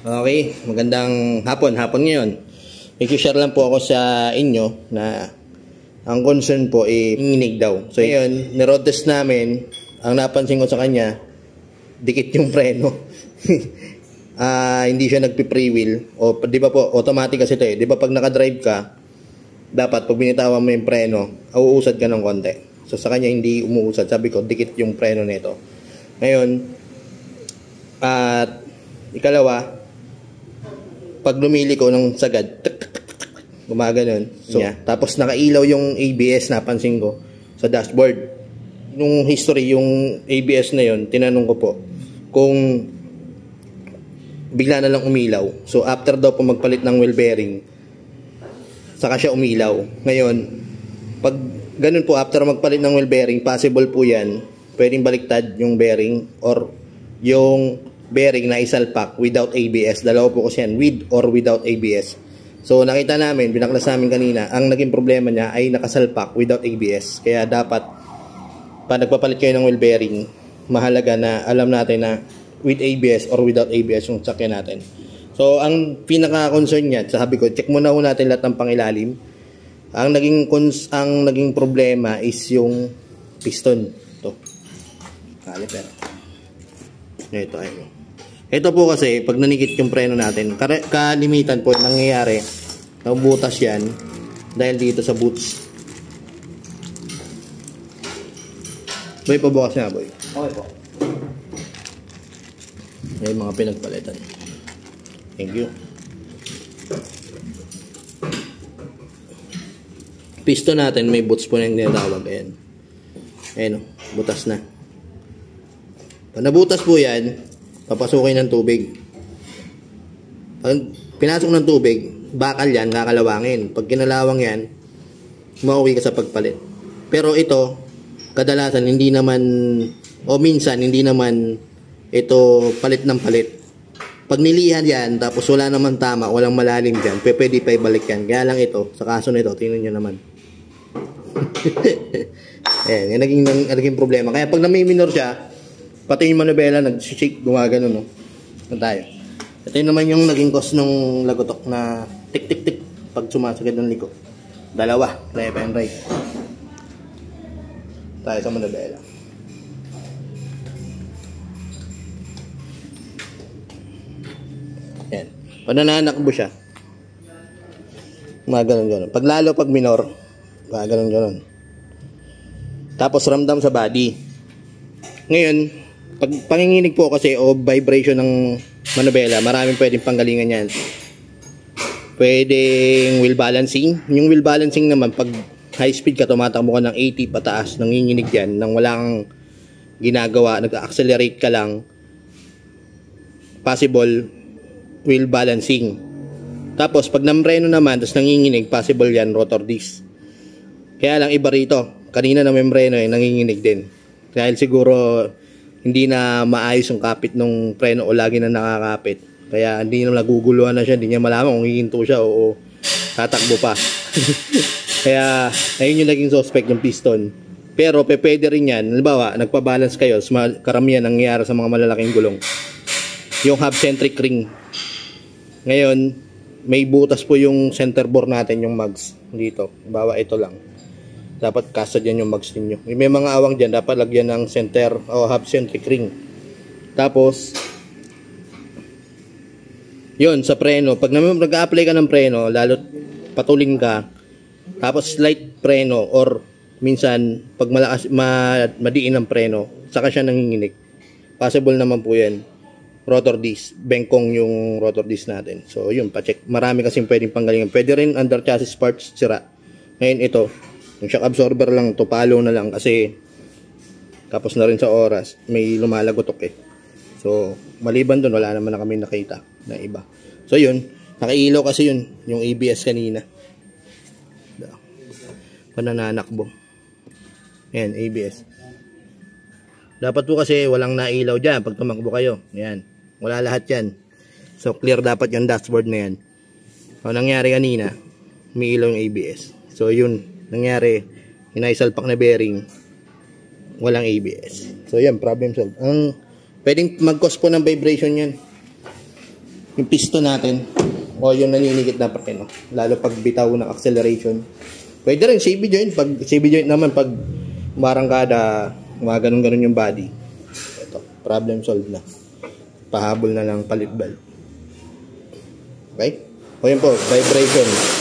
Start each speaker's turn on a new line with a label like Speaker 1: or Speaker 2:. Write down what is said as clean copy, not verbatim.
Speaker 1: Okay, magandang hapon ngayon. I-share lang po ako sa inyo na ang concern po ay nginig daw. So ngayon, ni-road test namin, ang napansin ko sa kanya, dikit yung preno. Hindi siya nagpi-pre-wheel. O di ba po, automatic kasi ito eh. Di ba pag naka-drive ka, dapat pag binitawan mo yung preno, auusad ka ng konti. So sa kanya hindi umuusad. Sabi ko, dikit yung preno nito. Ngayon, at ikalawa, pag lumili ko ng sagad, gumaganon. So, yeah. Tapos nakailaw yung ABS, napansin ko sa dashboard. Nung history, yung ABS na yon, tinanong ko po kung bigla na lang umilaw. So after daw po magpalit ng wheel bearing, saka siya umilaw. Ngayon, pag ganun po, after magpalit ng wheel bearing, possible po yan, pwedeng baliktad yung bearing or yung bearing na isalpak without ABS. Dalawa po kasi yan, with or without ABS. So nakita namin, binaklas namin kanina, ang naging problema niya ay nakasalpak without ABS. Kaya dapat, pag nagpapalit kayo ng wheel bearing, mahalaga na alam natin na with ABS or without ABS yung sakyan natin. So ang pinaka-concern niya, sabi ko, check muna natin lahat ng pangilalim. Ang naging problema is yung piston. Ito. Caliper. Ito, ayun. Ito po kasi, pag nanikit yung preno natin, kalimitan po nangyayari, nabubutas yan dahil dito sa boots. Boy, pabukas nga, boy.
Speaker 2: Okay po.
Speaker 1: May mga pinagpalitan. Thank you. Piston natin, may boots po na yung tinatawag. Ayan. Ayan, butas na. Pag nabutas po yan, papasukin ng tubig. Pag pinasok ng tubig, bakal yan, kakalawangin. Pag kinalawang yan, mauwi ka sa pagpalit. Pero ito, kadalasan hindi naman, o minsan hindi naman ito palit ng palit. Pag nilihan yan, tapos wala naman tama, walang malalim dyan, pwede pa ibalik yan. Kaya lang ito, sa kaso nito, tingnan nyo naman. Ayan, yan naging problema. Kaya pag nami-minor siya, pati yung manubela nag-shake, gumagano, no? Ito tayo. Ito yun naman yung naging cause nung lagotok na tik-tik-tik pag sumasagad ng liko. Dalawa, left and right. Tayo sa manubela. Yan. Pag nananakbo siya, gumagano-ganon. Pag lalo, pag minor, gumagano-ganon. Tapos ramdam sa body. Ngayon, pag panginginig po kasi o vibration ng manubela, maraming pwedeng panggalingan yan. Pwedeng wheel balancing. Yung wheel balancing naman, pag high speed ka, tumatakbo ka ng 80 pataas, nanginginig yan, nang walang ginagawa, nag-accelerate ka lang, possible wheel balancing. Tapos, pag namreno naman, tapos nanginginig, possible yan, rotor disc. Kaya lang iba rito. Kanina na membreno, nanginginig din. Dahil siguro hindi na maayos yung kapit ng preno o lagi na nakakapit. Kaya hindi na naguguluhan na siya, hindi niya malaman kung hihinto siya o tatakbo pa. Kaya ayun yung naging suspect ng piston. Pero pwede rin yan, halimbawa nagpa-balance kayo, karamihan nangyayari sa mga malalaking gulong, yung hub-centric ring. Ngayon may butas po yung center bore natin, yung mags dito, halimbawa ito lang, dapat kasad yan yung mags ninyo. May mga awang dyan, dapat lagyan ng center o hub-centric ring. Tapos, yun, sa preno. Pag nag-a-apply ka ng preno, lalo patulin ka, tapos slight preno, or minsan, pag malakas, madiin ang preno, saka siya nanginginig. Possible naman po yan. Rotor disc, bengkong yung rotor disc natin. So, yun, pa-check. Marami kasing pwedeng panggalingan. Pwede rin under chassis parts, sira. Ngayon, ito, yung shock absorber lang to, palo na lang kasi tapos na rin sa oras, may lumalagotok eh. So maliban doon, wala naman na kami nakita na iba. So yun, nakailaw kasi yun, yung ABS kanina, pananakbo. Ayan, ABS. Dapat po kasi walang nailaw dyan pag tumakbo kayo. Ayan, wala lahat yan. So clear dapat yung dashboard na yan. So nangyari kanina, may ilaw yung ABS. So yun, nangyari, inaisalpak na bearing, walang ABS. So yan, problem solved. Ang pwedeng mag-cause po ng vibration yan. yung piston natin o yung naninikit na preno, lalo pag bitaw ng acceleration. Pwede rin CV joint, pag CV joint naman pag marangkada, mga ganun-ganun yung body. Ito, problem solved na. Pahabol na lang palit valve. Okay? O yun po, vibration.